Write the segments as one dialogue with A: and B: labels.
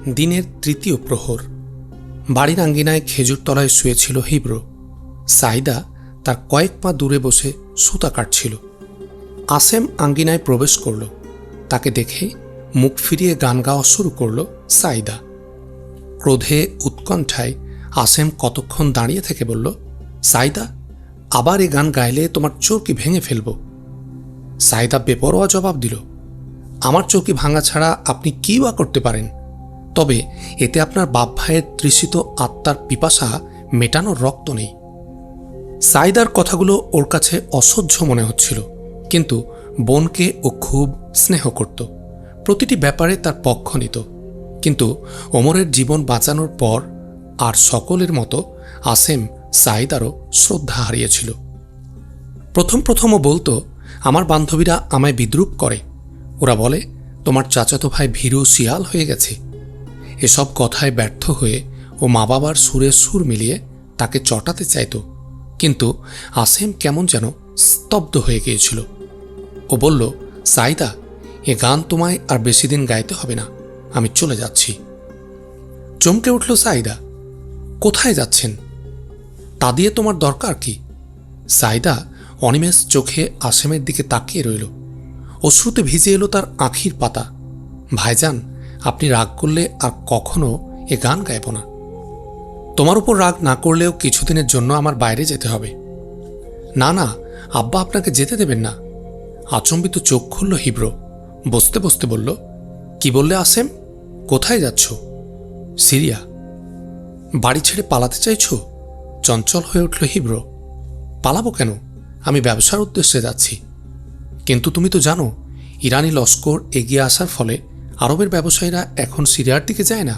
A: দিনের তৃতীয় প্রহর। বাড়ির আঙ্গিনায় খেজুর তলায় শুয়েছিল হিব্রো। সাইদা তার কয়েক পা দূরে বসে সুতা কাটছিল। আসেম আঙ্গিনায় প্রবেশ করল। তাকে দেখে মুখ ফিরিয়ে গান গাওয়া শুরু করল সাইদা। ক্রোধে উৎকণ্ঠায় আসেম কতক্ষণ দাঁড়িয়ে থেকে বলল, সাইদা, আবার এ গান গাইলে তোমার চৌকি ভেঙে ফেলব। সাইদা বেপরোয়া জবাব দিল, আমার চৌকি ভাঙা ছাড়া আপনি কী বা করতে পারেন? তবে এতে আপনার বাপ ভাইয়ের তৃষিত আত্মার পিপাসা মেটানোর রক্ত নেই। সাইদার কথাগুলো ওর কাছে অসহ্য মনে হচ্ছিল, কিন্তু বোনকে ও খুব স্নেহ করত। প্রতিটি ব্যাপারে তার পক্ষ নিত। কিন্তু ওমরের জীবন বাঁচানোর পর আর সকলের মতো আসেম সাইদারও শ্রদ্ধা হারিয়েছিল। প্রথমও বলতো, আমার বান্ধবীরা আমায় বিদ্রূপ করে। ওরা বলে, তোমার চাচাতো ভাই ভীরু শিয়াল হয়ে গেছে। এসব কথায় ব্যর্থ হয়ে ও মা বাবার সুরে সুর মিলিয়ে তাকে চটাতে চাইত, কিন্তু আসেম কেমন যেন স্তব্ধ হয়ে গিয়েছিল। ও বলল, সাইদা, এ গান তোমায় আর বেশি দিন গাইতে হবে না, আমি চলে যাচ্ছি। চমকে উঠল সাইদা। কোথায় যাচ্ছেন? তা দিয়ে তোমার দরকার কি? সাইদা অনিমেষ চোখে আসেমের দিকে তাকিয়ে রইল। অশ্রুতে ভিজে এলো তার আঁখির পাতা। ভাইজান, আপনি রাগ করলে আর কখনো এ গান গাইব না। তোমার উপর রাগ না করলেও কিছুদিনের জন্য আমার বাইরে যেতে হবে। না না, আব্বা আপনাকে যেতে দেবেন না। আচম্বিত চোখ খুলল হিব্রো। বসতে বসতে বলল, কি বললে আসেম? কোথায় যাচ্ছ? সিরিয়া। বাড়ি ছেড়ে পালাতে চাইছ? চঞ্চল হয়ে উঠল হিব্রো। পালাবো কেন? আমি ব্যবসার উদ্দেশ্যে যাচ্ছি। কিন্তু তুমি তো জানো, ইরানি লস্কর এগিয়ে আসার ফলে আরবের ব্যবসায়ীরা এখন সিরিয়ার দিকে যায় না।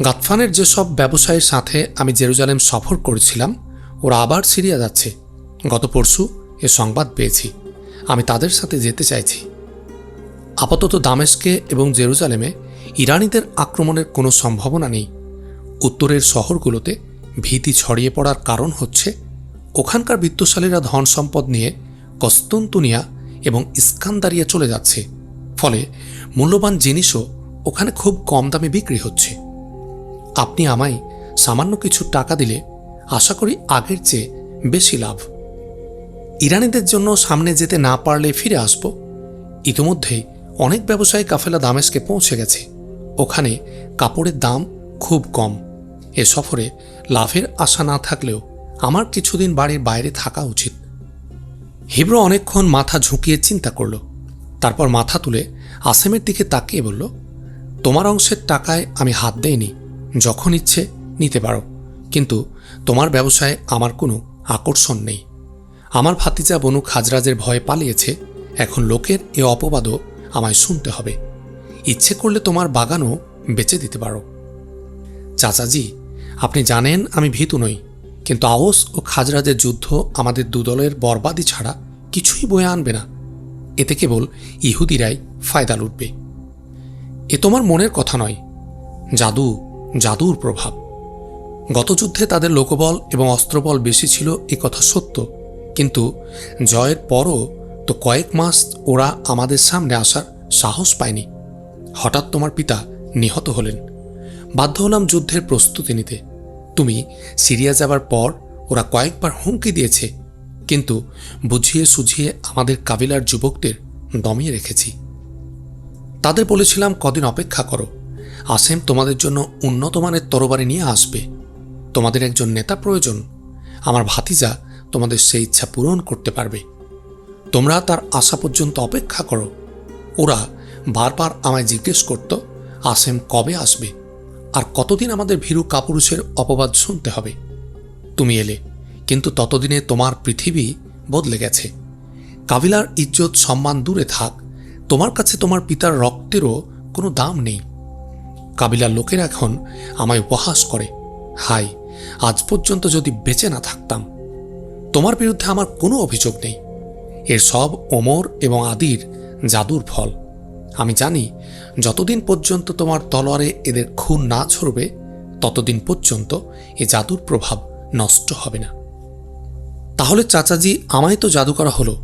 A: গাতফানের যেসব ব্যবসায়ীর সাথে আমি জেরুজালেম সফর করেছিলাম, ওরা আবার সিরিয়া যাচ্ছে। গত পরশু এ সংবাদ পেয়েছি। আমি তাদের সাথে যেতে চাইছি। আপাতত দামেস্কে এবং জেরুজালেমে ইরানিদের আক্রমণের কোনো সম্ভাবনা নেই। উত্তরের শহরগুলোতে ভীতি ছড়িয়ে পড়ার কারণ হচ্ছে, ওখানকার বিত্তশালীরা ধন সম্পদ নিয়ে কস্তুনতুনিয়া এবং ইস্কান্দারিয়া চলে যাচ্ছে। ফলে মূল্যবান জিনিসও ওখানে খুব কম দামে বিক্রি হচ্ছে। আপনি আমায় সামান্য কিছু টাকা দিলে আশা করি আগের চেয়ে বেশি লাভ। ইরানিদের জন্য সামনে যেতে না পারলে ফিরে আসব। ইতিমধ্যেই অনেক ব্যবসায়ী কাফেলা দামেস্কে পৌঁছে গেছে। ওখানে কাপড়ের দাম খুব কম। এ সফরে লাভের আশা না থাকলেও আমার কিছুদিন বাড়ির বাইরে থাকা উচিত। হিব্রো অনেকক্ষণ মাথা ঝুঁকিয়ে চিন্তা করল। তারপর মাথা তুলে আসেমের দিকে তাকিয়ে বলল, তোমার অংশের টাকায় আমি হাত দেইনি। যখন ইচ্ছে নিতে পারো, কিন্তু তোমার ব্যবসায় আমার কোনো আকর্ষণ নেই। আমার ভাতিজা বনু খাজরাজের ভয়ে পালিয়েছে। এখন লোকের এ অপবাদও আমায় শুনতে হবে। ইচ্ছে করলে তোমার বাগানও বেচে দিতে পারো। চাচাজি, আপনি জানেন আমি ভীতু নই, কিন্তু আওস ও খাজরাজের যুদ্ধ আমাদের দুদলের বরবাদি ছাড়া কিছুই বয়ে আনবে না। এতে কেবল ইহুদিরাই ফায়দা লুটবে। এ তোমার মনের কথা নয়। জাদুর প্রভাব। গত যুদ্ধে তাদের লোকবল এবং অস্ত্রবল বেশি ছিল, এ কথা সত্য, কিন্তু জয়ের পরও তো কয়েক মাস ওরা আমাদের সামনে আসার সাহস পায়নি। হঠাৎ তোমার পিতা নিহত হলেন। বাধ্য হলাম যুদ্ধের প্রস্তুতি নিতে। তুমি সিরিয়া যাবার পর ওরা কয়েকবার হুমকি দিয়েছে, কিন্তু বুঝিয়ে সুঝিয়ে আমাদের কাবিলার যুবকদের দমিয়ে রেখেছি। তাদের বলেছিলাম, কদিন অপেক্ষা করো, আসেম তোমাদের জন্য উন্নত মানের তরবারি নিয়ে আসবে। তোমাদের একজন নেতা প্রয়োজন। আমার ভাতিজা তোমাদের সেই ইচ্ছা পূরণ করতে পারবে। তোমরা তার আসা পর্যন্ত অপেক্ষা করো। ওরা বারবার আমায় জিজ্ঞেস করত, আসেম কবে আসবে আর কতদিন আমাদের ভীরু কাপুরুষের অপবাদ শুনতে হবে। তুমি এলে, কিন্তু ততদিনে তোমার পৃথিবী বদলে গেছে। কাবিলার ইজ্জত সম্মান দূরে থাক, তোমার কাছে তোমার পিতার রক্তেরও কোনো দাম নেই। কাবিলার লোকেরা এখন আমায় উপহাস করে। হাই, আজ পর্যন্ত যদি বেঁচে না থাকতাম। তোমার বিরুদ্ধে আমার কোনো অভিযোগ নেই। এর সব ওমর এবং আদির জাদুর ফল। আমি জানি, যতদিন পর্যন্ত তোমার তলোয়ারে এদের খুন না ঝরবে, ততদিন পর্যন্ত এ জাদুর প্রভাব নষ্ট হবে না। তাহলে চাচাজি, আমায় তো জাদু করা হলো,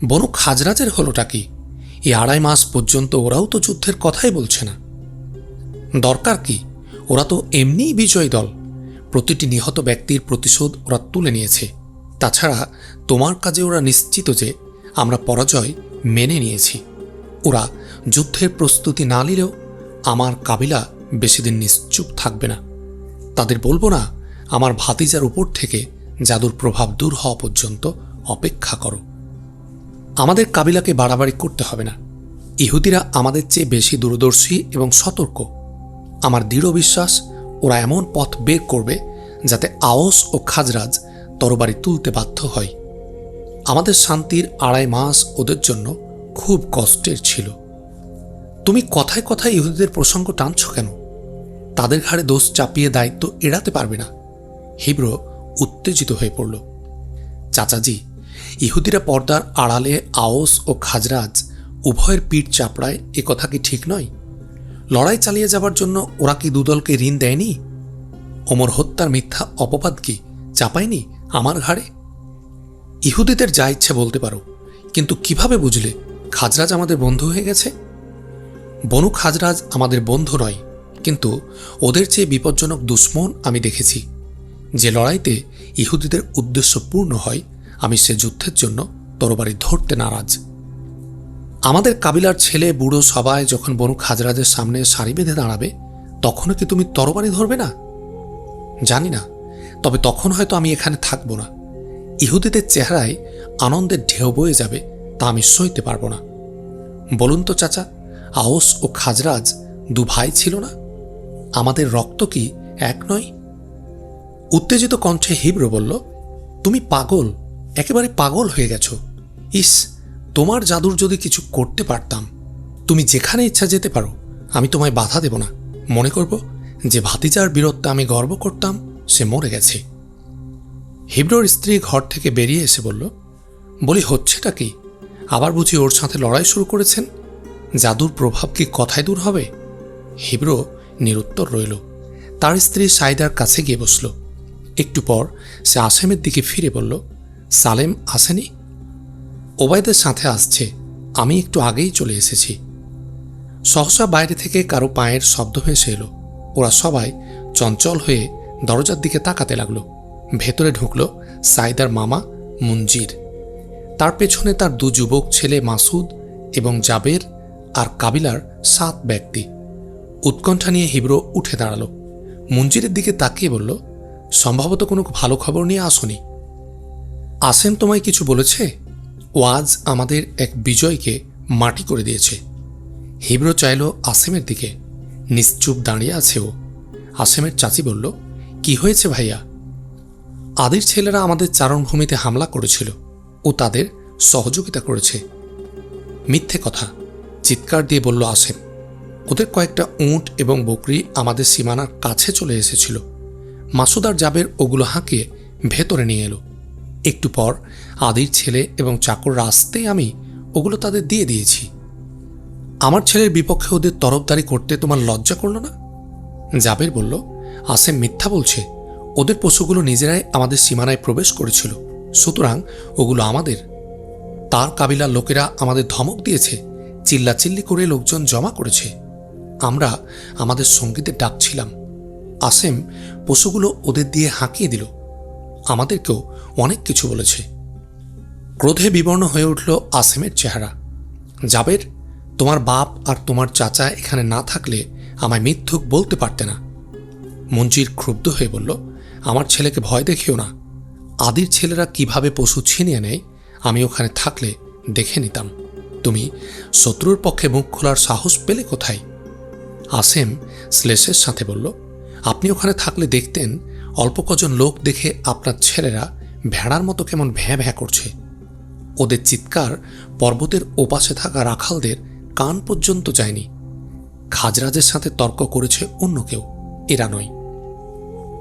A: বনু খাজরাজের হলোটা কি? এই 2.5 মাস পর্যন্ত ওরাও তো যুদ্ধের কথাই বলছে না। দরকার কি? ওরা তো এমনিই বিজয়ী দল। প্রতিটি নিহত ব্যক্তির প্রতিশোধ ওরা তুলে নিয়েছে। তাছাড়া তোমার কাজে ওরা নিশ্চিত যে আমরা পরাজয় মেনে নিয়েছি। ওরা যুদ্ধের প্রস্তুতি না নিলেও আমার কাবিলা বেশিদিন নিশ্চুপ থাকবে না। তাদের বলবো না, আমার ভাতিজার উপর থেকে জাদুর প্রভাব দূর হওয়া পর্যন্ত অপেক্ষা করো। আমাদের কাবিলাকে বাড়াবাড়ি করতে হবে না। ইহুদিরা আমাদের চেয়ে বেশি দূরদর্শী এবং সতর্ক। আমার দৃঢ় বিশ্বাস ওরা এমন পথ বের করবে যাতে আওস ও খাজরাজ তরবারি তুলতে বাধ্য হয়। আমাদের শান্তির 2.5 মাস ওদের জন্য খুব কষ্টের ছিল। তুমি কথায় কথায় ইহুদিদের প্রসঙ্গ টানছ কেন? তাদের ঘাড়ে দোষ চাপিয়ে দায়িত্ব এড়াতে পারবে না। হিব্রো উত্তেজিত হয়ে পড়ল। চাচাজি, ইহুদিরা পর্দার আড়ালে আওস ও খাজরাজ উভয়ের পিঠ চাপড়ায়, এ কথা কি ঠিক নয়? লড়াই চালিয়ে যাবার জন্য ওরা কি দুদলকে ঋণ দেয়নি? ওমর হত্যার মিথ্যা অপবাদ কি চাপায়নি আমার ঘাড়ে? ইহুদিদের যা ইচ্ছে বলতে পারো, কিন্তু কিভাবে বুঝলে খাজরাজ আমাদের বন্ধু হয়ে গেছে? বনু খাজরাজ আমাদের বন্ধু নয়, কিন্তু ওদের চেয়ে বিপজ্জনক দুশ্মন আমি দেখেছি। যে লড়াইতে ইহুদিদের উদ্দেশ্য পূর্ণ হয়, আমি সে যুদ্ধের জন্য তরবারি ধরতে নারাজ। আমাদের কাবিলার ছেলে বুড়ো সবাই যখন বনু খাজরাজের সামনে সারি বেঁধে দাঁড়াবে, তখনও কি তুমি তরবারি ধরবে না? জানি না, তবে তখন হয়তো আমি এখানে থাকব না। ইহুদিদের চেহারায় আনন্দের ঢেউ বয়ে যাবে, তা আমি সইতে পারব না। বলুন তো চাচা, আওস ও খাজরাজ 2 ভাই ছিল না? আমাদের রক্ত কি এক নয়? উত্তেজিত কণ্ঠে হিব্রো বলল, তুমি পাগল, একেবারে পাগল হয়ে গেছ। ইস, তোমার জাদুর যদি কিছু করতে পারতাম। তুমি যেখানে ইচ্ছা যেতে পারো, আমি তোমায় বাধা দেব না। মনে করব যে ভাতিজার বীরত্বে আমি গর্ব করতাম, সে মরে গেছে। হিব্রোর স্ত্রী ঘর থেকে বেরিয়ে এসে বলল, বলি হচ্ছেটা কি? আবার বুঝি ওর সাথে লড়াই শুরু করেছেন? জাদুর প্রভাব কি কথায় দূর হবে? হিব্রো নিরুত্তর রইল। তার স্ত্রী সাইদার কাছে গিয়ে বসল। একটু পর সে আসেমের দিকে ফিরে বলল, সালেম আসেনি? ওবায়দের সাথে আসছে, আমি একটু আগেই চলে এসেছি। সহসা বাইরে থেকে কারো পায়ের শব্দ ভেসে এলো। ওরা সবাই চঞ্চল হয়ে দরজার দিকে তাকাতে লাগলো। ভেতরে ঢুকল সাইদার মামা মুঞ্জির। তার পেছনে তার 2 যুবক ছেলে মাসুদ এবং জাবের, আর কাবিলার 7 ব্যক্তি। উৎকণ্ঠা নিয়ে হিব্রো উঠে দাঁড়ালো। মুঞ্জিরের দিকে তাকিয়ে বলল, সম্ভবত কোনো ভালো খবর নিয়ে আসনি। আসেম তোমায় কিছু বলেছে? ওয়াজ আমাদের এক বিজয়কে মাটি করে দিয়েছে। হিব্রো চাইল আসেমের দিকে। নিশ্চুপ দাঁড়িয়ে আছে ও। আসেমের চাচি বলল, কি হয়েছে ভাইয়া? আদির ছেলেরা আমাদের চারণভূমিতে হামলা করেছিল, ও তাদের সহযোগিতা করেছে। মিথ্যে কথা, চিৎকার দিয়ে বলল আসেম। ওদের কয়েকটা উট এবং বকরি আমাদের সীমানার কাছে চলে এসেছিল। মাসুদ আর জাবের ওগুলো হাঁকিয়ে ভেতরে নিয়ে এলো। একটু পর আদির ছেলে এবং চাকররা আসতেই আমি ওগুলো তাদের দিয়ে দিয়েছি। আমার ছেলের বিপক্ষে ওদের তরফদারি করতে তোমার লজ্জা করল না? জাবের বলল, আসেম মিথ্যা বলছে। ওদের পশুগুলো নিজেরাই আমাদের সীমানায় প্রবেশ করেছিল, সুতরাং ওগুলো আমাদের। তার কাবিলার লোকেরা আমাদের ধমক দিয়েছে, চিল্লাচিল্লি করে লোকজন জমা করেছে। আমরা আমাদের সঙ্গীদের ডাকছিলাম। আসেম পশুগুলো ওদের দিয়ে হাঁকিয়ে দিল। আমাদেরকেও অনেক কিছু বলেছে। ক্রোধে বিবর্ণ হয়ে উঠল আসেমের চেহারা। জাবের, তোমার বাপ আর তোমার চাচা এখানে না থাকলে আমায় মিথ্যুক বলতে পারতে না। মঞ্জির ক্ষুব্ধ হয়ে বলল, আমার ছেলেকে ভয় দেখিও না। আদির ছেলেরা কিভাবে পশু ছিনিয়ে নেয় আমি ওখানে থাকলে দেখে নিতাম। তুমি শত্রুর পক্ষে মুখ খোলার সাহস পেলে কোথায়? আসেম শ্লেষের সাথে বলল, আপনি ওখানে থাকলে দেখতেন অল্প কজন লোক দেখে আপনার ছেলেরা ভেড়ার মতো কেমন ভ্যাঁ ভ্যাঁ করছে। ওদের চিৎকার পর্বতের ওপাশে থাকা রাখালদের কান পর্যন্ত যায়নি। খাজরাজের সাথে তর্ক করেছে অন্য কেউ, এরা নয়।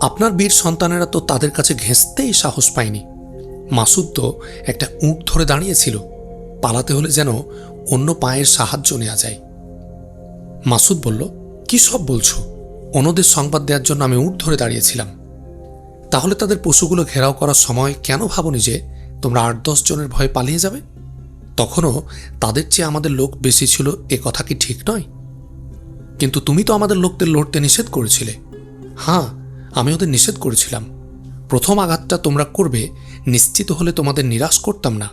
A: আপনার বীর সন্তানেরা তো তাদের কাছে ঘেঁষতেই সাহস পায়নি। মাসুদ তো একটা উট ধরে দাঁড়িয়েছিল, পালাতে হলে যেন অন্য পায়ের সাহায্য নেওয়া যায়। মাসুদ বলল, কি সব বলছো? অন্যদের সংবাদ দেওয়ার জন্য আমি উট ধরে দাঁড়িয়েছিলাম। তাহলে তাদের পশুগুলো ঘেরাও করার সময় কেন ভাবনি যে তোমরা 8-10 জনের ভয়ে পালিয়ে যাবে? তখনও তাদের চেয়ে আমাদের লোক বেশি ছিল, এ কথা কি ঠিক নয়? কিন্তু তুমি তো আমাদের লোকদের লড়তে নিষেধ করেছিলে। হ্যাঁ, আমি ওদের নিষেধ করেছিলাম। প্রথম আঘাতটা তোমরা করবে নিশ্চিত হলে তোমাদের নিরাশ করতাম না।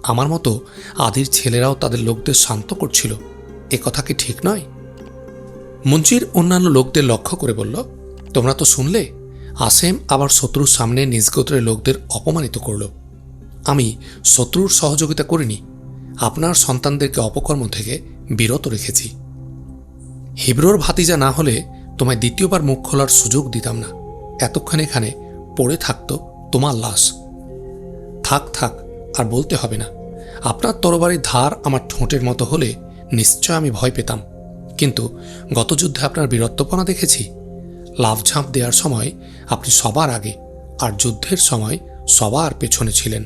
A: আমার মতো আদির ছেলেরাও তাদের লোকদের শান্ত করছিল। এ কথা কি ঠিক নয়? মুঞ্চির অন্যান্য লোকদের লক্ষ্য করে বলল, তোমরা তো শুনলে, আসেম আবার শত্রুর সামনে নিজ গোত্রের লোকদের অপমানিত করল। আমি শত্রুর সহযোগিতা করিনি, আপনার সন্তানদেরকে অপকর্ম থেকে বিরত রেখেছি। হিব্রোর ভাতিজা না হলে তোমায় দ্বিতীয়বার মুখ খোলার সুযোগ দিতাম না। এতক্ষণ এখানে পড়ে থাকতো তোমার লাশ। থাক থাক, আর বলতে হবে না। আপনার তরবারির ধার আমার ঠোঁটের মতো হলে নিশ্চয় আমি ভয় পেতাম, কিন্তু গত যুদ্ধে আপনার বীরত্বপনা দেখেছি। লাফঝাঁপ দেওয়ার সময় আপনি সবার আগে, আর যুদ্ধের সময় সবার পেছনে ছিলেন।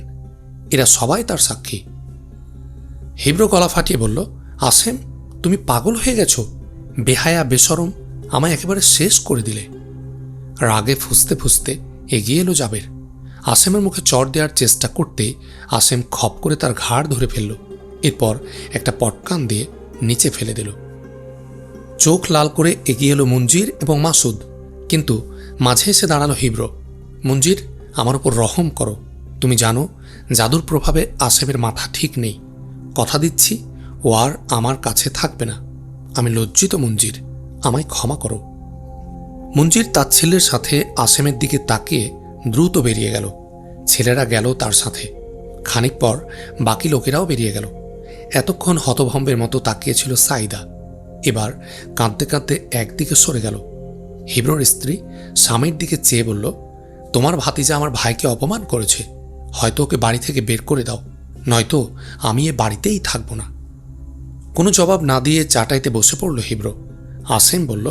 A: এরা সবাই তার সাক্ষী। হিব্রো গলা ফাটিয়ে বলল, আসেম, তুমি পাগল হয়ে গেছো? বেহায়া বেশরম, আমায় একেবারে শেষ করে দিলে। রাগে ফুঁসতে ফুঁসতে এগিয়ে এলো জাবের। আসেমের মুখে চড় দেওয়ার চেষ্টা করতে আসেম খপ করে তার ঘাড় ধরে ফেলল। এরপর একটা পটকান দিয়ে নিচে ফেলে দিল। চোখ লাল করে এগিয়ে এলো মঞ্জির এবং মাসুদ, কিন্তু মাঝে এসে দাঁড়ালো হিব্রো। মঞ্জির, আমার উপর রহম করো। তুমি জানো জাদুর প্রভাবে আসেমের মাথা ঠিক নেই। কথা দিচ্ছি ও আর আমার কাছে থাকবে না। আমি লজ্জিত মঞ্জির, আমায় ক্ষমা করো। মঞ্জির তাচ্ছিল্যের সাথে আসেমের দিকে তাকিয়ে দ্রুত বেরিয়ে গেল। ছেলেরা গেল তার সাথে। খানিক পর বাকি লোকেরাও বেরিয়ে গেল। এতক্ষণ হতভম্বের মতো তাকিয়েছিল সাইদা। এবার কাঁদতে কাঁদতে একদিকে সরে গেল। হিব্রোর স্ত্রী স্বামীর দিকে চেয়ে বলল, তোমার ভাতিজা আমার ভাইকে অপমান করেছে। হয়তো ওকে বাড়ি থেকে বের করে দাও, নয়তো আমি এ বাড়িতেই থাকব না। কোনো জবাব না দিয়ে চাটাইতে বসে পড়ল হিব্রো। আসেম বলল,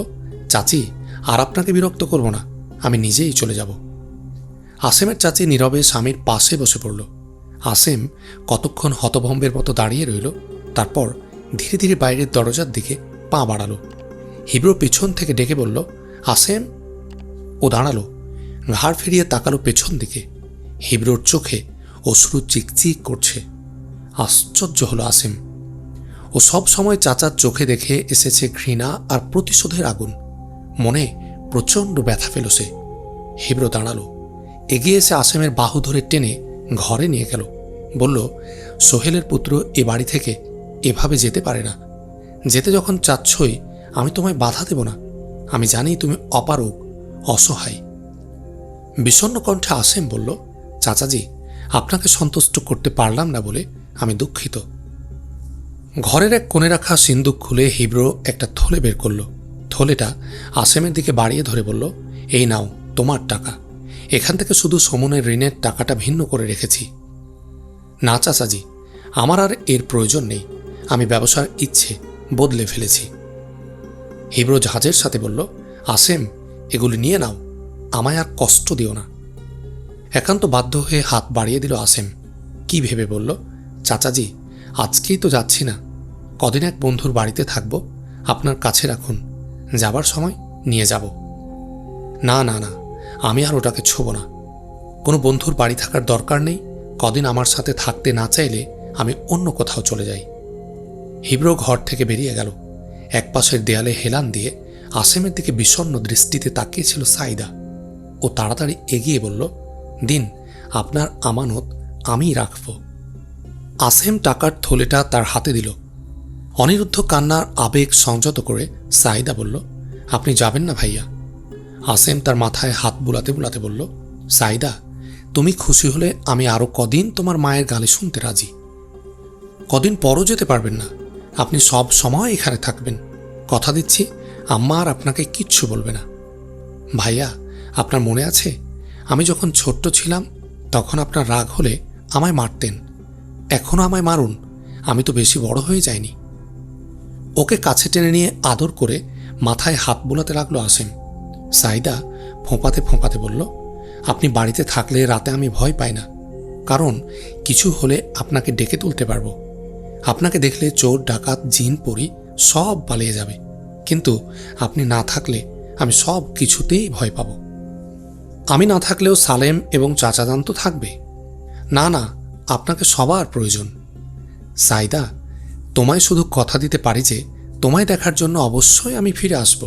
A: চাচি, আর আপনাকে বিরক্ত করব না, আমি নিজেই চলে যাব। আসেমের চাচি নীরবে স্বামীর পাশে বসে পড়ল। আসেম কতক্ষণ হতভম্বের মতো দাঁড়িয়ে রইল, তারপর ধীরে ধীরে বাইরের দরজার দিকে পা বাড়ালো। হিব্রো পিছন থেকে ডেকে বলল, আসেম। ও দাঁড়ালো, ঘাড় ফিরিয়ে তাকালো পেছন দিকে। হিব্রোর চোখে অশ্রু চিকচিক করছে। আশ্চর্য হলো আসেম। ও সব সময় চাচার চোখে দেখে এসেছে ঘৃণা আর প্রতিশোধের আগুন। মনে প্রচণ্ড ব্যথা পেল সে। হিব্রো দাঁড়ালো, এগিয়ে এসে আসেমের বাহু ধরে টেনে ঘরে নিয়ে গেল। বলল, সোহেলের পুত্র এ বাড়ি থেকে এভাবে যেতে পারে না। যেতে যখন চাচ্ছই, আমি তোমায় বাধা দেব না। আমি জানি তুমি অপারগ, অসহায়। বিষণ্ণ কণ্ঠে আসেম বলল, চাচাজি, আপনাকে সন্তুষ্ট করতে পারলাম না বলে আমি দুঃখিত। ঘরের এক কোণে রাখা সিন্দুক খুলে হিব্রো একটা থলে বের করল। থলেটা আসেমের দিকে বাড়িয়ে ধরে বলল, এই নাও তোমার টাকা। এখান থেকে শুধু সমনের ঋণের টাকাটা ভিন্ন করে রেখেছি। না চাচাজি, আমার আর এর প্রয়োজন নেই। আমি ব্যবসার ইচ্ছে বদলে ফেলেছি। হিব্রো জাহাজের সাথে বলল, আসেম, এগুলি নিয়ে নাও, আমায় আর কষ্ট দিও না। একান্ত বাধ্য হয়ে হাত বাড়িয়ে দিল আসেম। কি ভেবে বলল, চাচাজি, আজকেই তো যাচ্ছি না, কদিন এক বন্ধুর বাড়িতে থাকব, আপনার কাছে রাখুন, যাবার সময় নিয়ে যাব। না না না, আমি আর ওটাকে ছোব না। কোনো বন্ধুর বাড়ি থাকার দরকার নেই। কদিন আমার সাথে থাকতে না চাইলে আমি অন্য কোথাও চলে যাই। হিব্রো ঘর থেকে বেরিয়ে গেল। একপাশের দেয়ালে হেলান দিয়ে আসেমের দিকে বিষণ্ণ দৃষ্টিতে তাকিয়েছিল সাইদা। ও তাড়াতাড়ি এগিয়ে বলল, দিন, আপনার আমানত আমিই রাখব। আসেম টাকার থলেটা তার হাতে দিল। অনিরুদ্ধ কান্নার আবেগ সংযত করে সাইদা বলল, আপনি যাবেন না ভাইয়া। আসেম তার মাথায় হাত বুলাতে বুলাতে বলল, সাইদা, তুমি খুশি হলে আমি আরও কদিন তোমার মায়ের গালি শুনতে রাজি। কদিন পরও যেতে পারবেন না। আপনি সব সময় এখানে থাকবেন। কথা দিচ্ছি, আম্মা আর আপনাকে কিচ্ছু বলবে না। ভাইয়া, আপনার মনে আছে, আমি যখন ছোট্ট ছিলাম তখন আপনার রাগ হলে আমায় মারতেন। এখনও আমায় মারুন, আমি তো বেশি বড় হয়ে যাইনি। ওকে কাছে টেনে নিয়ে আদর করে মাথায় হাত বোলাতে লাগলো আসেম। সাইদা ফোঁপাতে ফোঁপাতে বলল, আপনি বাড়িতে থাকলে রাতে আমি ভয় পাই না, কারণ কিছু হলে আপনাকে ডেকে তুলতে পারবো। আপনাকে দেখলে চোর, ডাকাত, জিন, পরি সব পালিয়ে যাবে, কিন্তু আপনি না থাকলে আমি সব কিছুতেই ভয় পাব। আমি না থাকলেও সালেম এবং চাচাজান তো থাকবে। না না, আপনাকে সবার প্রয়োজন। সাইদা, তোমায় শুধু কথা দিতে পারি যে তোমায় দেখার জন্য অবশ্যই আমি ফিরে আসব,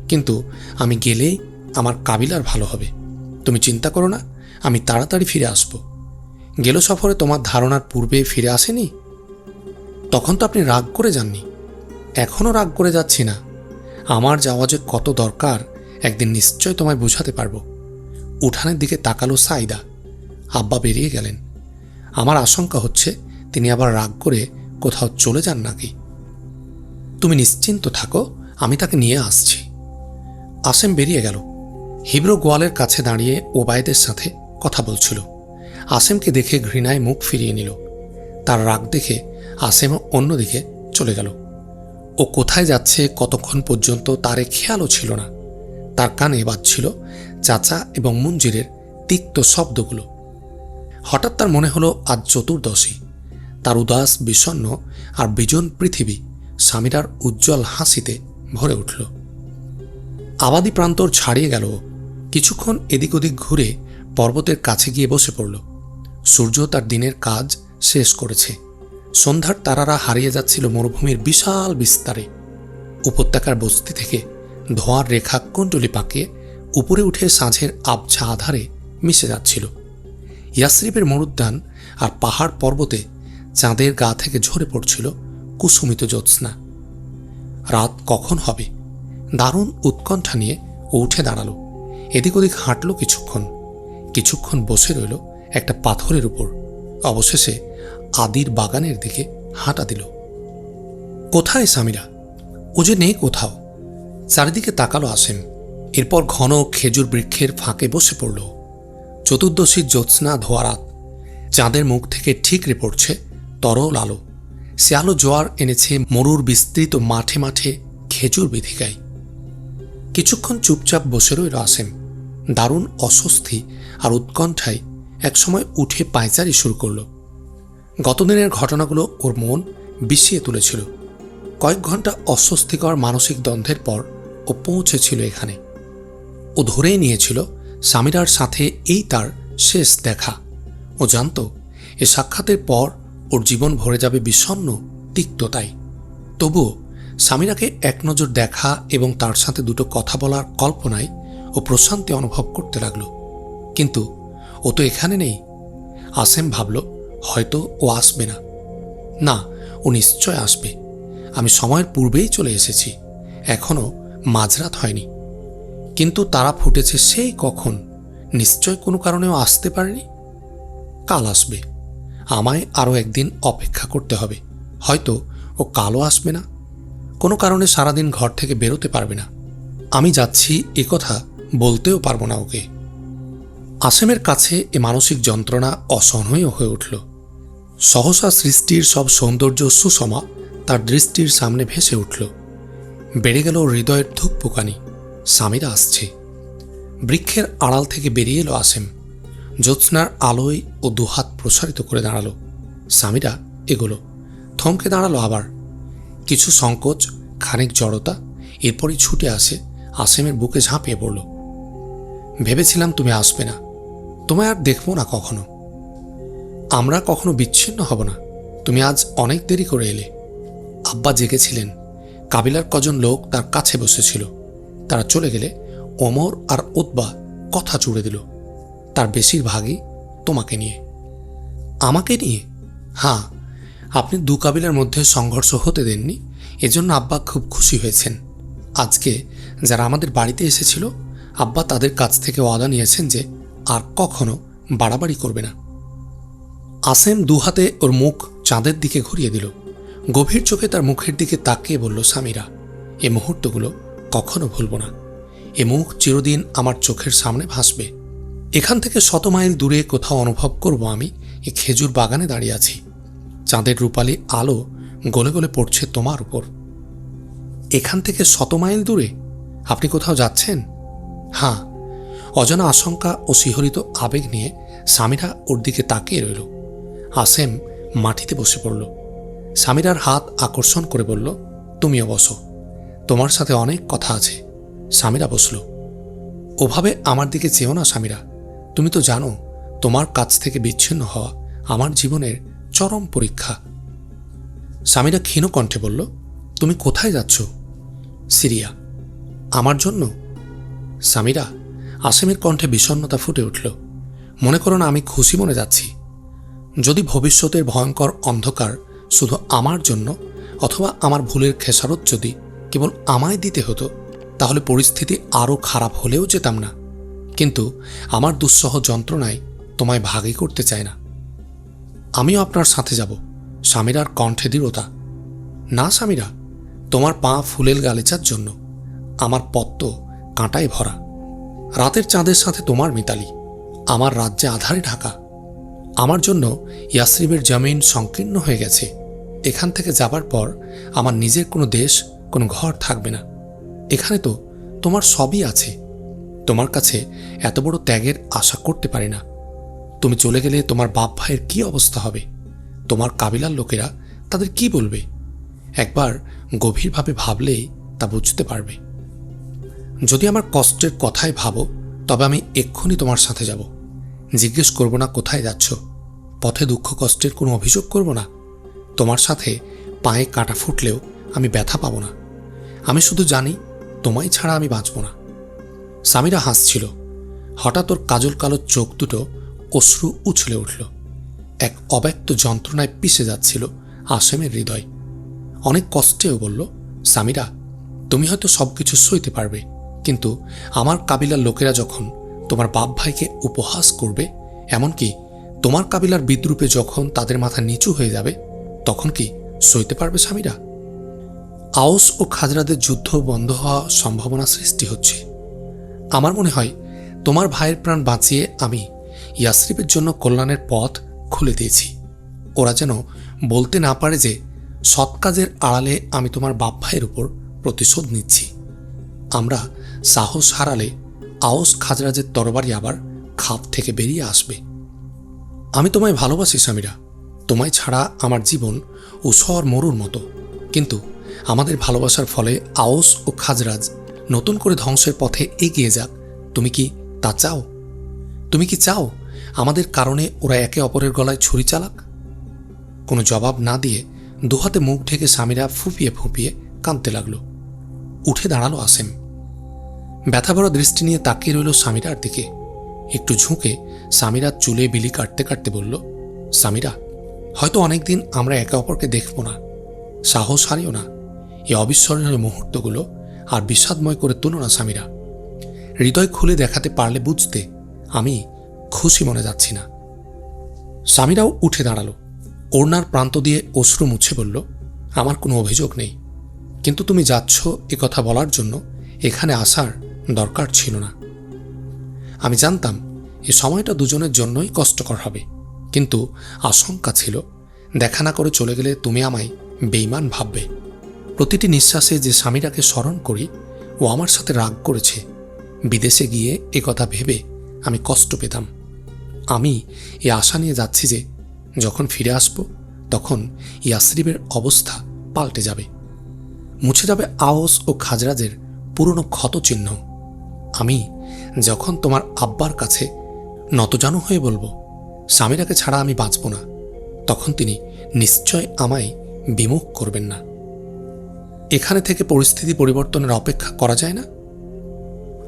A: কিন্তু আমি গেলেই আমার কাবিলার ভালো হবে। তুমি চিন্তা করো না, আমি তাড়াতাড়ি ফিরে আসব। গেল সফরে তোমার ধারণার পূর্বে ফিরে আসেনি? তখন তো আপনি রাগ করে যাননি। এখনও রাগ করে যাচ্ছি না। আমার যাওয়া যে কত দরকার একদিন নিশ্চয় তোমায় বোঝাতে পারবো। উঠানের দিকে তাকালো সাইদা। আব্বা বেরিয়ে গেলেন। আমার আশঙ্কা হচ্ছে তিনি আবার রাগ করে কোথাও চলে যান নাকি। তুমি নিশ্চিন্ত থাকো, আমি তাকে নিয়ে আসছি। আসেম বেরিয়ে গেল। হিব্রু গোয়ালের কাছে দাঁড়িয়ে ওবায়দের সাথে কথা বলছিল। আসেমকে দেখে ঘৃণায় মুখ ফিরিয়ে নিল। তার রাগ দেখে আসেম অন্যদিকে চলে গেল। ও কোথায় যাচ্ছে কতক্ষণ পর্যন্ত তারে খেয়ালও ছিল না। তার কানে বাজছিল চাচা এবং মঞ্জিরের তিক্ত শব্দগুলো। হঠাৎ তার মনে হলো আজ চতুর্দশী। তার উদাস, বিষণ্ণ আর বিজন পৃথিবী সামিরার উজ্জ্বল হাসিতে ভরে উঠল। আবাদি প্রান্তর ছাড়িয়ে গেল। কিছুক্ষণ এদিক ওদিক ঘুরে পর্বতের কাছে গিয়ে বসে পড়ল। সূর্য তার দিনের কাজ শেষ করেছে। সন্ধ্যার তারারা হারিয়ে যাচ্ছিল মরুভূমির বিশাল বিস্তারে। উপত্যকার বস্তি থেকে ধোঁয়ার রেখা কুণ্ডলি পাকিয়ে উপরে উঠে সাঁঝের আবছা আধারে মিশে যাচ্ছিল। ইয়াসরিবের মরুদ্যান আর পাহাড় পর্বতে চাঁদের গা থেকে ঝরে পড়ছিল কুসুমিত জ্যোৎস্না। রাত কখন হবে দারুণ উৎকণ্ঠা নিয়ে ও উঠে দাঁড়ালো। এদিক ওদিক হাঁটল কিছুক্ষণ বসে রইল একটা পাথরের উপর। অবশেষে আদির বাগানের দিকে হাঁটা দিল। কোথায় সামিরা? ও যে নেই কোথাও। চারিদিকে তাকালো আসেম। এরপর ঘন খেজুর বৃক্ষের ফাঁকে বসে পড়ল। চতুর্দশীর জ্যোৎস্না ধোয়া রাত। চাঁদের মুখ থেকে ঠিকরে পড়ছে তরল আলো। সে আলো জোয়ার এনেছে মরুর বিস্তৃত মাঠে মাঠে খেজুর বিধিকায়। কিছুক্ষণ চুপচাপ বসে রইল আসেম। দারুণ অস্বস্তি আর উৎকণ্ঠায় একসময় উঠে পায়চারি শুরু করল। গতদিনের ঘটনাগুলো ওর মন বিষিয়ে তুলেছিল। কয়েক ঘন্টা অস্বস্তিকর মানসিক দ্বন্দ্বের পর ও পৌঁছেছিল এখানে। ও ধরেই নিয়েছিল সামিরার সাথে এই তার শেষ দেখা। ও জানত এ সাক্ষাতের পর ওর জীবন ভরে যাবে বিষণ্ণ তিক্ততায়। তবুও সামিরাকে এক নজর দেখা এবং তার সাথে দুটো কথা বলার কল্পনায় ও প্রশান্তি অনুভব করতে লাগল। কিন্তু ও তো এখানে নেই। আসেম ভাবল হয়তো ও আসবে না। না, ও নিশ্চয় আসবে। আমি সময়ের পূর্বেই চলে এসেছি। এখনো মাঝরাত হয়নি। কিন্তু তারা ফুটেছে সেই কখন। নিশ্চয় কোনো কারণেও আসতে পারেনি। কাল আসবে। আমায় আরও একদিন অপেক্ষা করতে হবে। হয়তো ও কালও আসবে না। কোনো কারণে সারাদিন ঘর থেকে বেরোতে পারবে না। আমি যাচ্ছি এ কথা বলতেও পারবো না ওকে। আসেমের কাছে এ মানসিক যন্ত্রণা অসহনীয় হয়ে উঠল। সহসা সৃষ্টির সব সৌন্দর্য সুষমা তার দৃষ্টির সামনে ভেসে উঠল। বেড়ে গেল হৃদয়ের ধুকপুকানি। সামিরা আসছে। বৃক্ষের আড়াল থেকে বেরিয়ে এলো আসেম। জ্যোৎস্নার আলোয় ও দুহাত প্রসারিত করে দাঁড়ালো। সামিরা এগোলো, থমকে দাঁড়ালো আবার। কিছু সংকোচ, খানিক জড়তা, এরপরই ছুটে আসে আসেমের বুকে ঝাঁপিয়ে পড়ল। ভেবেছিলাম তুমি আসবে না, তোমায় আর দেখবো না কখনো। আমরা কখনো বিচ্ছিন্ন হব না। তুমি আজ অনেক দেরি করে এলে। আব্বা জেগেছিলেন। কাবিলার কজন লোক তার কাছে বসেছিল। তারা চলে গেলে ওমর আর উতবা কথা জুড়ে দিল, তার বেশিরভাগই তোমাকে নিয়ে। আমাকে নিয়ে? হ্যাঁ, আপনি দু কাবিলার মধ্যে সংঘর্ষ হতে দেননি, এজন্য আব্বা খুব খুশি হয়েছেন। আজকে যারা আমাদের বাড়িতে এসেছিল, আব্বা তাদের কাছ থেকে ওয়াদা নিয়েছেন যে আর কখনো বাড়াবাড়ি করবে না। আসেম দুহাতে ওর মুখ চাঁদের দিকে ঘুরিয়ে দিল। গভীর চোখে তার মুখের দিকে তাকিয়ে বলল, সামিরা, এ মুহূর্তগুলো কখনো ভুলব না। এ মুখ চিরদিন আমার চোখের সামনে ভাসবে। এখান থেকে 100 মাইল দূরে কোথাও অনুভব করব আমি এই খেজুর বাগানে দাঁড়িয়ে আছি। চাঁদের রূপালী আলো গলে গলে পড়ছে তোমার উপর। এখান থেকে 100 মাইল দূরে আপনি কোথাও যাচ্ছেন? হ্যাঁ। অজানা আশঙ্কা ও শিহরিত আবেগ নিয়ে সামিরা ওর দিকে তাকিয়ে রইল। আসেম মাটিতে বসে পড়ল। সামিরার হাত আকর্ষণ করে বলল, তুমিও বসো, তোমার সাথে অনেক কথা আছে। সামিরা বসল। ওভাবে আমার দিকে চেও না সামিরা। তুমি তো জানো তোমার কাছ থেকে বিচ্ছিন্ন হওয়া আমার জীবনের চরম পরীক্ষা। সামিরা ক্ষীণ কণ্ঠে বলল, তুমি কোথায় যাচ্ছ? সিরিয়া। আমার জন্য? সামিরা, আসেমের কণ্ঠে বিষণ্ণতা ফুটে উঠল। মনে করো না আমি খুশি মনে যাচ্ছি। যদি ভবিষ্যতের ভয়ঙ্কর অন্ধকার শুধু আমার জন্য অথবা আমার ভুলের খেসারত যদি কেবল আমায় দিতে হতো, তাহলে পরিস্থিতি আরও খারাপ হলেও যেতাম না। কিন্তু আমার দুঃসহ যন্ত্রণায় তোমায় ভাগী করতে চায় না। আমিও আপনার সাথে যাব। সামিরার কণ্ঠে দৃঢ়তা। না সামিরা, তোমার পা ফুলেল গালিচার জন্য। আমার পথ তো কাঁটায় ভরা। রাতের চাঁদের সাথে তোমার মিতালি, আমার রাজ্যে আধারে ঢাকা। আমার জন্য ইয়াসরিবের জমিন সংকীর্ণ হয়ে গেছে। এখান থেকে যাবার পর আমার নিজের কোনো দেশ, কোনো ঘর থাকবে না। এখানে তো তোমার সবই আছে। তোমার কাছে এত বড় ত্যাগের আশা করতে পারি না। তুমি চলে গেলে তোমার বাপ ভাইয়ের কি অবস্থা হবে? তোমার কাবিলার লোকেরা তাদের কি বলবে? একবার গভীরভাবে ভাবলেই তা বুঝতে পারবে। যদি আমার কষ্টের কথাই ভাবো, তবে আমি এক্ষুনি তোমার সাথে যাব। জিজ্ঞেস করব না কোথায় যাচ্ছ। পথে দুঃখ কষ্টের কোনো অভিযোগ করব না। তোমার সাথে পায়ে কাঁটা ফুটলেও আমি ব্যথা পাব না। আমি শুধু জানি তোমায় ছাড়া আমি বাঁচব না। সামিরা হাসছিল। হঠাৎ ওর কাজল কালো চোখ দুটো অশ্রু উছলে উঠল। এক অব্যক্ত যন্ত্রণায় পিষে যাচ্ছিল আসেমের হৃদয়। অনেক কষ্টেও বলল, সামিরা, তুমি হয়তো সবকিছু সইতে পারবে, কিন্তু আমার কাবিলার লোকেরা যখন তোমার বাপ ভাইকে উপহাস করবে, এমনকি তোমার কাবিলার বিদ্রূপে যখন তাদের মাথা নিচু হয়ে যাবে, তখন কি সইতে পারবে সামিরা? আওস ও খাজরাদের যুদ্ধ বন্ধ হওয়া সম্ভাবনা সৃষ্টি হচ্ছে। আমার মনে হয় তোমার ভাইয়ের প্রাণ বাঁচিয়ে আমি ইয়াসরিবের জন্য কল্যাণের পথ খুলে দিয়েছি। ওরা যেন বলতে না পারে যে সৎ কাজের আড়ালে আমি তোমার বাপ ভাইয়ের উপর প্রতিশোধ নিচ্ছি। আমরা সাহস হারালে আওস খাজরাজের তরবারি আবার খাপ থেকে বেরিয়ে আসবে। আমি তোমায় ভালোবাসি সামিরা। তোমায় ছাড়া আমার জীবন উষর মরুর মতো। কিন্তু আমাদের ভালোবাসার ফলে আওস ও খাজরাজ নতুন করে ধ্বংসের পথে এগিয়ে যাক, তুমি কি তা চাও? তুমি কি চাও আমাদের কারণে ওরা একে অপরের গলায় ছুরি চালাক? কোনো জবাব না দিয়ে দুহাতে মুখ ঢেকে সামিরা ফুঁপিয়ে ফুঁপিয়ে কাঁদতে লাগল। উঠে দাঁড়ালো আসেম। ব্যথাভরা দৃষ্টি নিয়ে তাকিয়ে রইল সামিরার দিকে। একটু ঝুঁকে সামিরার চুলে বিলি কাটতে কাটতে বলল, সামিরা, হয়তো অনেকদিন আমরা একে অপরকে দেখব না। সাহস হারিও না। এই অবিস্মরণীয় মুহূর্তগুলো আর বিষাদময় করে তুলো না সামিরা। হৃদয় খুলে দেখাতে পারলে বুঝতে আমি খুশি মনে যাচ্ছি না। সামিরাও উঠে দাঁড়ালো। ওড়নার প্রান্ত দিয়ে অশ্রু মুছে বলল, আমার কোনো অভিযোগ নেই, কিন্তু তুমি যাচ্ছ এ কথা বলার জন্য এখানে আসার দরকার ছিল না। আমি জানতাম এই সময়টা দুজনের জন্যই কষ্টকর হবে, কিন্তু আশঙ্কা ছিল দেখা না করে চলে গেলে তুমি আমায় বেঈমান ভাববে। প্রতিটি নিঃশ্বাসে যে সামিরাকে স্মরণ করি, ও আমার সাথে রাগ করেছে। বিদেশে গিয়ে এ কথা ভেবে আমি কষ্ট পেতাম। আমি এ আশা নিয়ে যাচ্ছি যে যখন ফিরে আসব, তখন ইয়াসরিবের অবস্থা পাল্টে যাবে। মুছে যাবে আওস ও খাজরাজের পুরনো ক্ষতচিহ্ন। আমি যখন তোমার আব্বার কাছে নতজানু হয়ে বলবো, সামিরাকে ছাড়া আমি বাঁচব না, তখন তিনি নিশ্চয় আমায় বিমুখ করবেন না। এখানে থেকে পরিস্থিতি পরিবর্তনের অপেক্ষা করা যায় না?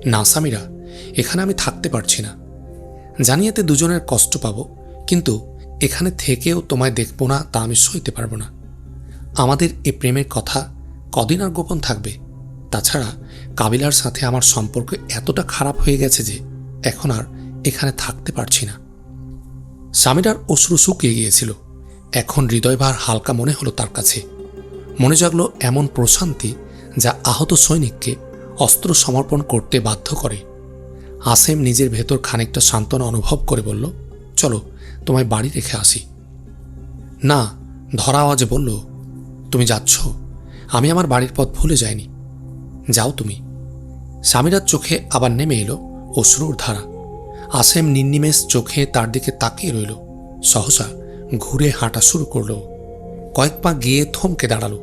A: না সামিরা, এখানে আমি থাকতে পারছি না। জানি এতে দুজনের কষ্ট পাব, কিন্তু এখানে থেকেও তোমায় দেখব না তা আমি সইতে পারব না। আমাদের এ প্রেমের কথা কদিন আর গোপন থাকবে? তাছাড়া কাবিলার সাথে আমার সম্পর্ক এতটা খারাপ হয়ে গেছে যে এখন আর এখানে থাকতে পারছি না। সামিরার অশ্রু শুকিয়ে গিয়েছিল। এখন হৃদয়ভার হালকা মনে হলো তার কাছে। মনে জাগলো এমন প্রশান্তি যা আহত সৈনিককে অস্ত্র সমর্পণ করতে বাধ্য করে। আসেম নিজের ভেতর খানিকটা সান্ত্বনা অনুভব করে বলল, চলো তোমায় বাড়ি রেখে আসি। না, ধরা আওয়াজে বলল, তুমি যাচ্ছ? আমি আমার বাড়ির পথ ভুলে যাইনি। যাও তুমি। সামিরার চোখে আবার নেমে এলো অশ্রুর ধারা। আসেম নির্নিমেষ চোখে তার দিকে তাকিয়ে রইল। সহসা ঘুরে হাঁটা শুরু করল। কয়েক পা গিয়ে থমকে দাঁড়ালো।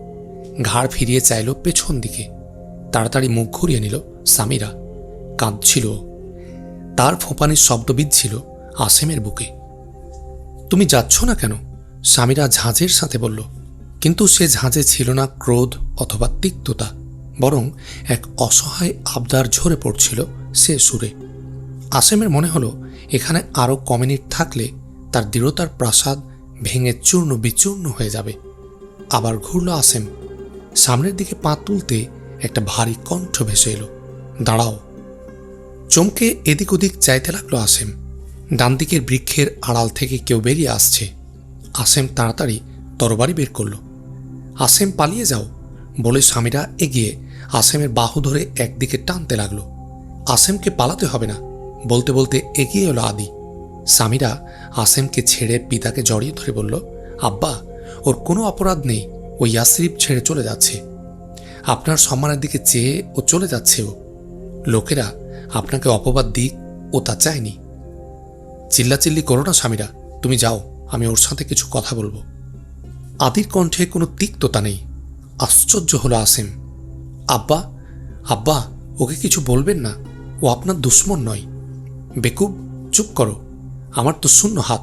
A: ঘাড় ফিরিয়ে চাইল পেছন দিকে। তাড়াতাড়ি মুখ ঘুরিয়ে নিল সামিরা। কাঁদছিল। তার ফোঁপানির শব্দ বিঁধছিল আসেমের বুকে। তুমি যাচ্ছ না কেন? সামিরা ঝাঁঝের সাথে বলল। কিন্তু সে ঝাঁজে ছিল না ক্রোধ অথবা তিক্ততা, বরং এক অসহায় আবদার ঝরে পড়ছিল সে সুরে। আসেমের মনে হলো এখানে আরও কমিনিট থাকলে তার দৃঢ়তার প্রাসাদ ভেঙে চূর্ণ বিচূর্ণ হয়ে যাবে। আবার ঘুরল আসেম। সামনের দিকে পা তুলতে একটা ভারী কণ্ঠ ভেসে এলো, দাঁড়াও। চমকে এদিক ওদিক চাইতে লাগলো আসেম। ডান দিকের বৃক্ষের আড়াল থেকে কেউ বেরিয়ে আসছে। আসেম তাড়াতাড়ি তরবারি বের করল। আসেম পালিয়ে যাও বলে স্বামীরা এগিয়ে আসেমের বাহু ধরে একদিকে টানতে লাগলো। আসেমকে পালাতে হবে না বলতে বলতে এগিয়ে এলো আদি। স্বামীরা আসেমকে ছেড়ে পিতাকে জড়িয়ে ধরে বলল, আব্বা, ওর কোনো অপরাধ নেই, ও ইয়াসরিব ছেড়ে চলে যাচ্ছে। আপনার সম্মানের দিকে চেয়ে ও চলে যাচ্ছে। ও লোকেরা আপনাকে অপবাদ দিক, ও তা চায়নি। চিল্লাচিল্লি করো না স্বামীরা, তুমি যাও, আমি ওর সাথে কিছু কথা বলবো। আদির কণ্ঠে কোনো তিক্ততা নেই। আশ্চর্য হলো আসেম। আব্বা, আব্বা, ওকে কিছু বলবেন না, ও আপনার দুশ্মন নয়। বেকুব, চুপ করো, আমার তো শূন্য হাত।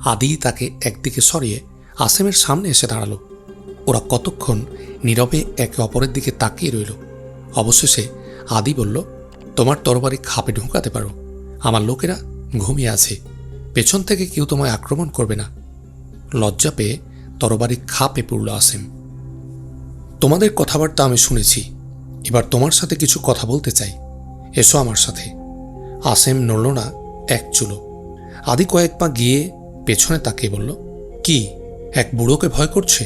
A: আদি তাকে একদিকে সরিয়ে আসেমের সামনে এসে দাঁড়ালো। ওরা কতক্ষণ নীরবে একে অপরের দিকে তাকিয়ে রইল। অবশেষে আদি বলল, তোমার তরবারি খাপে ঢুকাতে পারো, আমার লোকেরা ঘুমিয়ে আছে, পেছন থেকে কেউ তোমায় আক্রমণ করবে না। লজ্জা পেয়ে তরবারি খাপে পড়ল আসেম। তোমাদের কথাবার্তা আমি শুনেছি, এবার তোমার সাথে কিছু কথা বলতে চাই, এসো আমার সাথে। আসেম নড়ল না এক চুলো। আদি কয়েক পা গিয়ে পেছনে তাকিয়ে বলল, কি, এক বুড়োকে ভয় করছে?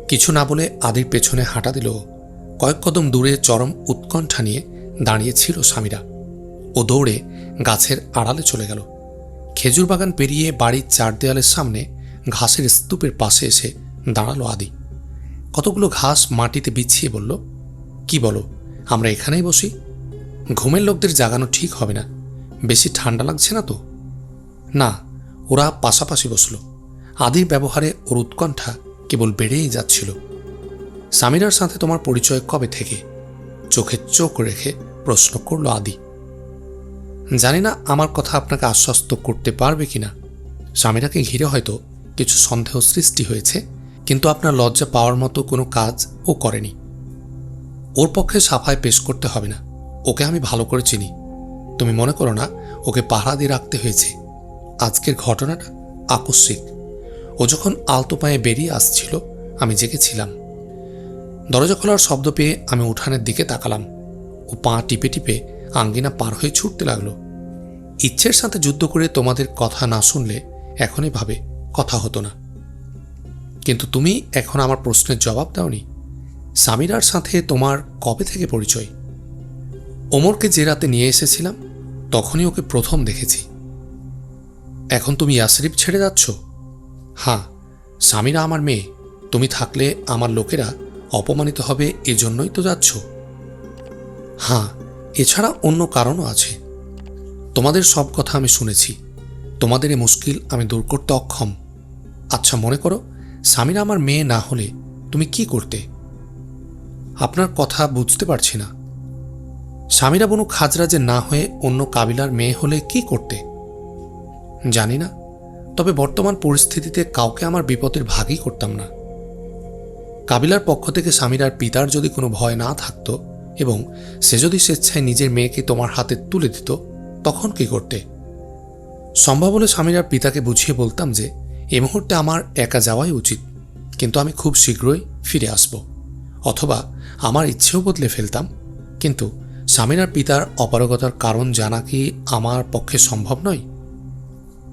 A: কিছু না বলে আদির পেছনে হাঁটা দিল। কয়েক কদম দূরে চরম উৎকণ্ঠা নিয়ে দাঁড়িয়েছিল স্বামীরা। ও দৌড়ে গাছের আড়ালে চলে গেল। খেজুর বাগান পেরিয়ে বাড়ির চার দেয়ালের সামনে ঘাসের স্তূপের পাশে এসে দাঁড়ালো আদি। কতগুলো ঘাস মাটিতে বিছিয়ে বলল, কি বলো, আমরা এখানেই বসি? ঘুমের লোকদের জাগানো ঠিক হবে না, বেশি ঠান্ডা লাগছে না তো? না, ওরা পাশাপাশি বসল। আদির ব্যবহারে ওর উৎকণ্ঠা কেবল বেড়েই যাচ্ছিল। সামিরার সাথে তোমার পরিচয় কবে থেকে? চোখে চোখ রেখে প্রশ্ন করল আদি। জানি না আমার কথা আপনাকে আশ্বস্ত করতে পারবে কিনা। সামিরাকে ঘিরে হয়তো কিছু সন্দেহ সৃষ্টি হয়েছে, কিন্তু আপনার লজ্জা পাওয়ার মতো কোনো কাজ ও করেনি। ওর পক্ষে সাফায় পেশ করতে হবে না, ওকে আমি ভালো করে চিনি। তুমি মনে করো না ওকে পাহারা দিয়ে রাখতে হয়েছে। আজকের ঘটনাটা আকস্মিক। ও যখন আলতো পায়ে বেরিয়ে আসছিল আমি জেগেছিলাম। দরজা খোলার শব্দ পেয়ে আমি উঠানের দিকে তাকালাম। ও পা টিপে টিপে আঙ্গিনা পার হয়ে ছুটতে লাগলো। ইচ্ছের সাথে যুদ্ধ করে তোমাদের কথা না শুনলে এখনই ভাবে কথা হতো না। কিন্তু তুমি এখন আমার প্রশ্নের জবাব দাওনি। সামিরার সাথে তোমার কবে থেকে পরিচয়? ওমরকে যে রাতে নিয়ে এসেছিলাম তখনই ওকে প্রথম দেখেছি। এখন তুমি ইয়াসরিব ছেড়ে যাচ্ছ? হ্যাঁ, সামিরা আমার মেয়ে। তুমি থাকলে আমার লোকেরা অপমানিত হবে, এজন্যই তো যাচ্ছ। হ্যাঁ, এছাড়া অন্য কারণও আছে। তোমাদের সব কথা আমি শুনেছি। তোমাদের এ মুশকিল আমি দূর করতে অক্ষম। আচ্ছা, মনে করো সামিরা আমার মেয়ে না হলে তুমি কি করতে? আপনার কথা বুঝতে পারছি না। সামিরা বনু খাজরাজে না হয়ে অন্য কাবিলার মেয়ে হলে কি করতে? জানি না, তবে বর্তমান পরিস্থিতিতে কাউকে আমার বিপদের ভাগই করতাম না। কাবিলার পক্ষ থেকে সামিরার পিতার যদি কোনো ভয় না থাকত এবং সে যদি স্বেচ্ছায় নিজের মেয়েকে তোমার হাতে তুলে দিত, তখন কি করতে? সম্ভব হলে সামিরার পিতাকে বুঝিয়ে বলতাম যে এ মুহূর্তে আমার একা যাওয়াই উচিত, কিন্তু আমি খুব শীঘ্রই ফিরে আসব। অথবা আমার ইচ্ছেও বদলে ফেলতাম, কিন্তু সামিরার পিতার অপারগতার কারণ জানা কি আমার পক্ষে সম্ভব নয়?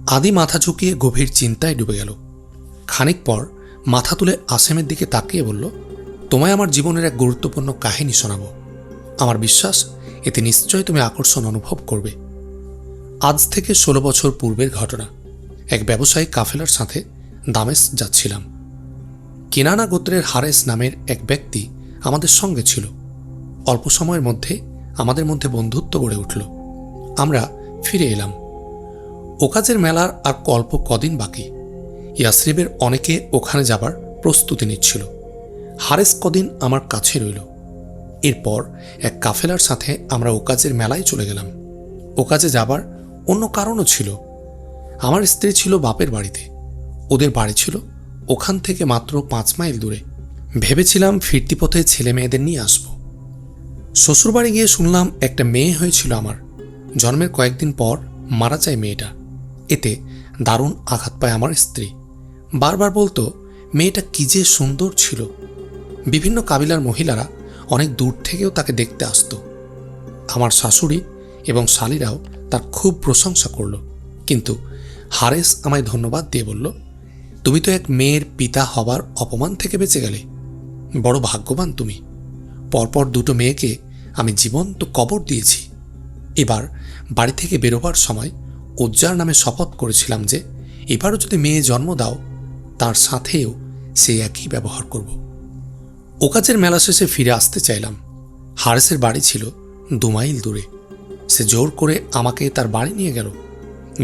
A: আদি মাথা ঝুঁকিয়ে গভীর চিন্তায় ডুবে গেল। খানিক পর মাথা তুলে আসেমের দিকে তাকিয়ে বলল, তোমায় আমার জীবনের এক গুরুত্বপূর্ণ কাহিনী শোনাব। আমার বিশ্বাস এতে নিশ্চয়ই তুমি আকর্ষণ অনুভব করবে। আজ থেকে 16 বছর পূর্বের ঘটনা। এক ব্যবসায়ী কাফেলার সাথে দামেস যাচ্ছিলাম। কিনানা গোত্রের হারেস নামের এক ব্যক্তি আমাদের সঙ্গে ছিল। অল্প সময়ের মধ্যে আমাদের মধ্যে বন্ধুত্ব গড়ে উঠল। আমরা ফিরে এলাম। ওকাজের মেলার আর অল্প কদিন বাকি। ইয়াসরিবের অনেকে ওখানে যাবার প্রস্তুতি নিচ্ছিল। হারেস কদিন আমার কাছে রইল। এরপর এক কাফেলার সাথে আমরা ওকাজের মেলায় চলে গেলাম। ওকাজে যাবার অন্য কারণও ছিল। আমার স্ত্রী ছিল বাপের বাড়িতে, ওদের বাড়ি ছিল ওখান থেকে মাত্র 5 মাইল দূরে। ভেবেছিলাম ফিরতি পথে ছেলে মেয়েদের নিয়ে আসব। শ্বশুরবাড়ি গিয়ে শুনলাম একটা মেয়ে হয়েছিল আমার। জন্মের কয়েকদিন পর মারা যায় মেয়েটা। এতে দারুণ আঘাত পায় আমার স্ত্রী। বারবার বলতো মেয়েটা কি যে সুন্দর ছিল। বিভিন্ন কাবিলার মহিলারা অনেক দূর থেকেও তাকে দেখতে আসতো। আমার শাশুড়ি এবং শালীরাও তার খুব প্রশংসা করল। কিন্তু হারেস আমায় ধন্যবাদ দিয়ে বলল, তুমি তো এক মেয়ের পিতা হবার অপমান থেকে বেঁচে গেলে। বড় ভাগ্যবান তুমি। পরপর 2টো মেয়েকে আমি জীবন্ত কবর দিয়েছি। এবার বাড়ি থেকে বেরোবার সময় উজ্জার নামে শপথ করেছিলাম যে এবারও যদি মেয়ে জন্ম দাও তার সাথেও সে একই ব্যবহার করব। ওকাজের মেলা শেষে ফিরে আসতে চাইলাম। হারেসের বাড়ি ছিল 2 মাইল দূরে। সে জোর করে আমাকে তার বাড়ি নিয়ে গেল।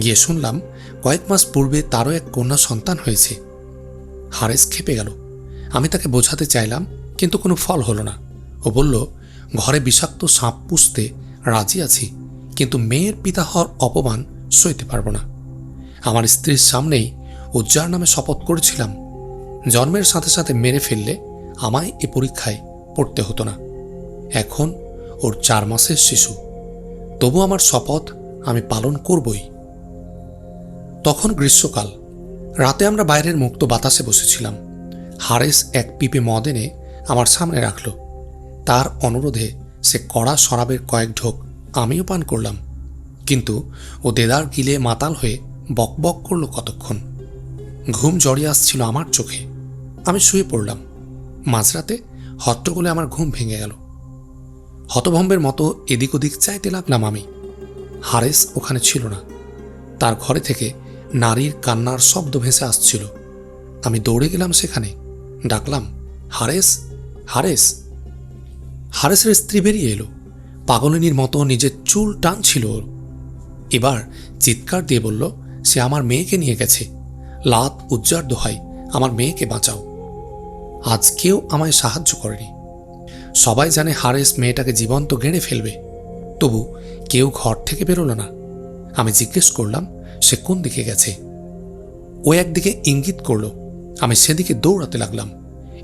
A: গিয়ে শুনলাম কয়েক মাস পূর্বে তারও এক কন্যা সন্তান হয়েছে। হারেস খেপে গেল। আমি তাকে বোঝাতে চাইলাম, কিন্তু কোনো ফল হলো না। ও বলল, ঘরে বিষাক্ত সাপ পুষতে রাজি আছি, কিন্তু মেয়ের পিতা হওয়ার অপমান সইতে পারব না। আমার স্ত্রীর সামনেই উজ্জার নামে শপথ করেছিলাম জন্মের সাথে সাথে মেরে ফেললে আমায় এ পরীক্ষায় পড়তে হতো না। এখন ওর 4 মাসের শিশু। তবু আমার শপথ আমি পালন করবই। তখন গ্রীষ্মকাল। রাতে আমরা বাইরের মুক্ত বাতাসে বসেছিলাম। হারেস এক পিপে মদ এনে আমার সামনে রাখল। তার অনুরোধে সে কড়া শরাবের কয়েক ঢোক আমিও পান করলাম। কিন্তু ও দেদার গিলে মাতাল হয়ে বকবক করল কতক্ষণ। ঘুম জড়িয়ে আসছিল আমার চোখে। আমি শুয়ে পড়লাম। মাঝরাতে হট্টগোলে আমার ঘুম ভেঙে গেল। হতভম্বের মতো এদিক ওদিক চাইতে লাগলাম আমি। হারেস ওখানে ছিল না। তার ঘরে থেকে নারীর কান্নার শব্দ ভেসে আসছিল। আমি দৌড়ে গেলাম সেখানে। ডাকলাম, হারেস, হারেস। হারেসের স্ত্রী বেরিয়ে এলো। পাগলিনীর মতো নিজের চুল টানছিল। এবার চিৎকার দিয়ে বলল, সে আমার মেয়েকে নিয়ে গেছে। লাত উজ্জার দোহাই, আমার মেয়েকে বাঁচাও। আজ কেউ আমায় সাহায্য করেনি। সবাই জানে হারেস মেয়েটাকে জীবন্ত গেঁড়ে ফেলবে। তবু কেউ ঘর থেকে বেরোলো না। আমি জিজ্ঞেস করলাম, সে কোন দিকে গেছে? ও একদিকে ইঙ্গিত করল। আমি সেদিকে দৌড়াতে লাগলাম।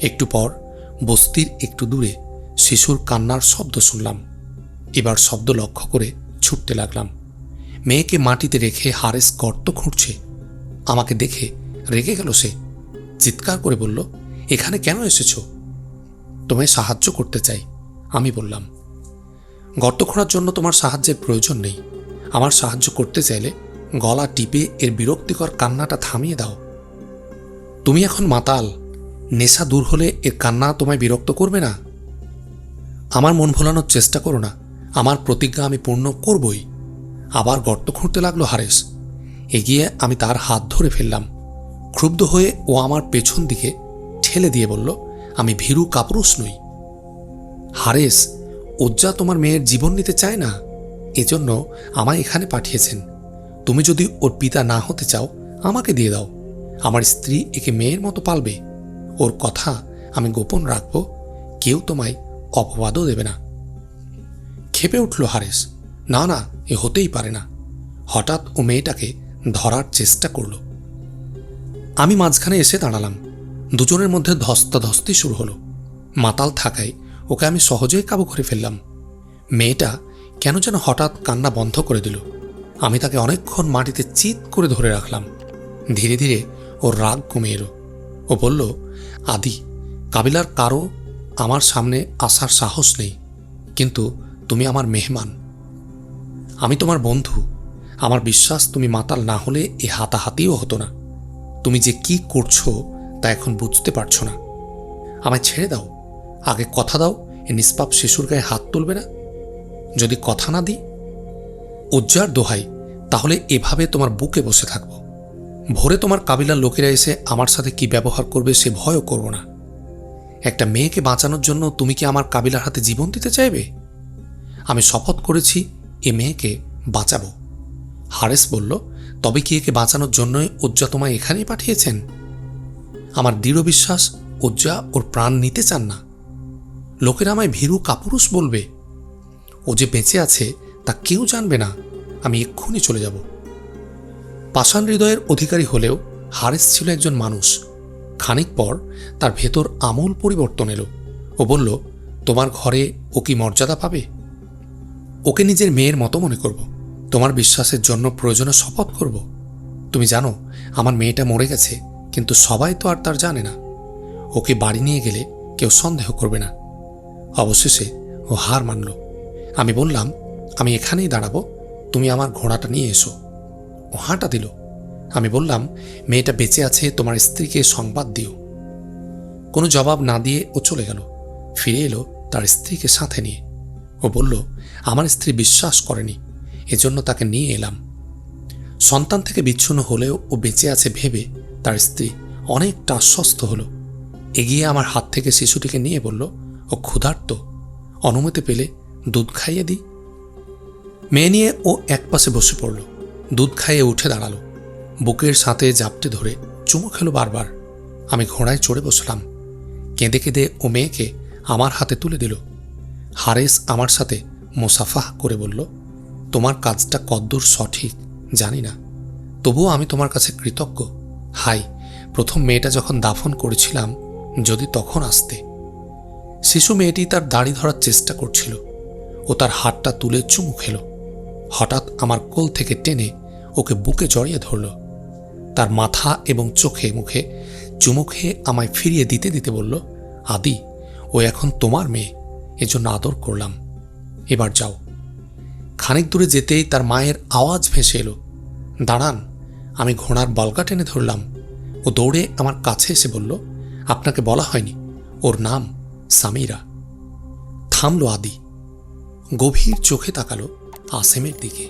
A: একটু পর বস্তির একটু দূরে শিশুর কান্নার শব্দ শুনলাম। এবার শব্দ লক্ষ্য করে ছুটতে লাগলাম। মেয়েকে মাটিতে রেখে হারেস গর্ত খুঁড়ছে। আমাকে দেখে রেগে গেল সে। চিৎকার করে বলল, এখানে কেন এসেছ? তোমায় সাহায্য করতে চাই, আমি বললাম। গর্ত খোঁড়ার জন্য তোমার সাহায্যের প্রয়োজন নেই। আমার সাহায্য করতে চাইলে গলা টিপে এর বিরক্তিকর কান্নাটা থামিয়ে দাও। তুমি এখন মাতাল। নেশা দূর হলে এর কান্না তোমায় বিরক্ত করবে না। আমার মন ভোলানোর চেষ্টা করো না। আমার প্রতিজ্ঞা আমি পূর্ণ করবই। আবার গর্ত খুঁড়তে লাগলো হারেস। এগিয়ে আমি তার হাত ধরে ফেললাম। ক্ষুব্ধ হয়ে ও আমার পেছন দিকে ঠেলে দিয়ে বলল, আমি ভীরু কাপুরুষ নই। হারেস, উজ্জা তোমার মেয়ের জীবন নিতে চায় না। এজন্য আমায় এখানে পাঠিয়েছেন। তুমি যদি ওর পিতা না হতে চাও আমাকে দিয়ে দাও। আমার স্ত্রী একে মেয়ের মতো পালবে। ওর কথা আমি গোপন রাখব। কেউ তোমায় অপবাদও দেবে না। ক্ষেপে উঠল হারেস। না না, এ হতেই পারে না। হঠাৎ ও মেয়েটাকে ধরার চেষ্টা করল। আমি মাঝখানে এসে দাঁড়ালাম। দুজনের মধ্যে ধস্তাধস্তি শুরু হলো। মাতাল থাকায় ওকে আমি সহজেই কাবু করে ফেললাম। মেয়েটা কেন যেন হঠাৎ কান্না বন্ধ করে দিল। আমি তাকে অনেকক্ষণ মাটিতে চিৎ করে ধরে রাখলাম। ধীরে ধীরে ওর রাগ কমে এলো। ও বলল, আদি, কাবিলার কারো আমার সামনে আসার সাহস নেই, কিন্তু তুমি আমার মেহমান। আমি তোমার বন্ধু। আমার বিশ্বাস তুমি মাতাল না হলে এ হাতাহাতিও হতো না। তুমি যে কি করছো তা এখন বুঝতে পারছো না। আমায় ছেড়ে দাও। আগে কথা দাও এ নিষ্পাপ শিশুর গায়ে হাত তুলবে না। যদি কথা না দিই, উজ্জার দোহাই, তাহলে এভাবে তোমার বুকে বসে থাকবো। ভোরে তোমার কাবিলার লোকেরা এসে আমার সাথে কি ব্যবহার করবে সে ভয়ও করব না। একটা মেয়েকে বাঁচানোর জন্য তুমি কি আমার কাবিলার হাতে জীবন দিতে চাইবে? আমি শপথ করেছি এ মেয়েকে বাঁচাবো। হারেস বলল, তবে কি একে বাঁচানোর জন্যই উজ্জা তোমায় এখানেই পাঠিয়েছেন? আমার দৃঢ় বিশ্বাস উজ্জা ওর প্রাণ নিতে চান না। লোকেরা আমায় ভীরু কাপুরুষ বলবে। ও যে বেঁচে আছে তা কেউ জানবে না। আমি এক্ষুনি চলে যাব। পাষাণ হৃদয়ের অধিকারী হলেও হারেস ছিল একজন মানুষ। খানিক পর তার ভেতর আমূল পরিবর্তন এলো। ও বলল, তোমার ঘরে ও কি মর্যাদা পাবে? ওকে নিজের মেয়ের মতো মনে করব, তোমার বিশ্বাসের জন্য প্রয়োজনে শপথ করব। তুমি জানো আমার মেয়েটা মরে গেছে, কিন্তু সবাই তো আর তার জানে না। ওকে বাড়ি নিয়ে গেলে কেউ সন্দেহ করবে না। অবশেষে ও হার মানল। আমি বললাম, আমি এখানেই দাঁড়াবো, তুমি আমার ঘোড়াটা নিয়ে এসো। ও হাঁটা দিল। আমি বললাম, মেয়েটা বেঁচে আছে, তোমার স্ত্রীকে সংবাদ দিও। কোনো জবাব না দিয়ে ও চলে গেল। ফিরে এলো তার স্ত্রীকে সাথে নিয়ে। ও বলল, আমার স্ত্রী বিশ্বাস করেনি, এজন্য তাকে নিয়ে এলাম। সন্তান থেকে বিচ্ছিন্ন হলেও ও বেঁচে আছে ভেবে তার স্ত্রী অনেকটা আশ্বস্ত হলো। এগিয়ে আমার হাত থেকে শিশুটিকে নিয়ে বলল, ও ক্ষুধার্ত, অনুমতি পেলে দুধ খাইয়ে দিই। মেয়ে নিয়ে ও একপাশে বসে পড়ল। দুধ খাইয়ে উঠে দাঁড়ালো। বুকের সাথে জাপটে ধরে চুমু খেলো বারবার। আমি ঘোড়ায় চড়ে বসলাম। কেঁদে কেঁদে ও মেয়েকে আমার হাতে তুলে দিল। হারেস আমার সাথে মোসাফাহ করে বলল, তোমার কাজটা কদ্দূর সঠিক জানি না, তবুও আমি তোমার কাছে কৃতজ্ঞ। হাই, প্রথম মেয়েটা যখন দাফন করেছিলাম, যদি তখন আসতে। শিশু মেয়েটি তার দাড়ি ধরার চেষ্টা করছিল। ও তার হাতটা তুলে চুমু খেল। হঠাৎ আমার কোল থেকে টেনে ওকে বুকে জড়িয়ে ধরল। তার মাথা এবং চোখে মুখে চুমু খেয়ে আমায় ফিরিয়ে দিতে দিতে বলল, আদি, ও এখন তোমার মেয়ে, এজন্য আদর করলাম, এবার যাও। খানিক দূরে যেতেই তার মায়ের আওয়াজ ভেসে এলো, দাঁড়ান। আমি ঘোড়ার বলগা টেনে ধরলাম। ও দৌড়ে আমার কাছে এসে বলল, আপনাকে বলা হয়নি, ওর নাম সামিরা। থামলো আদি, গভীর চোখে তাকালো আসেমের দিকে।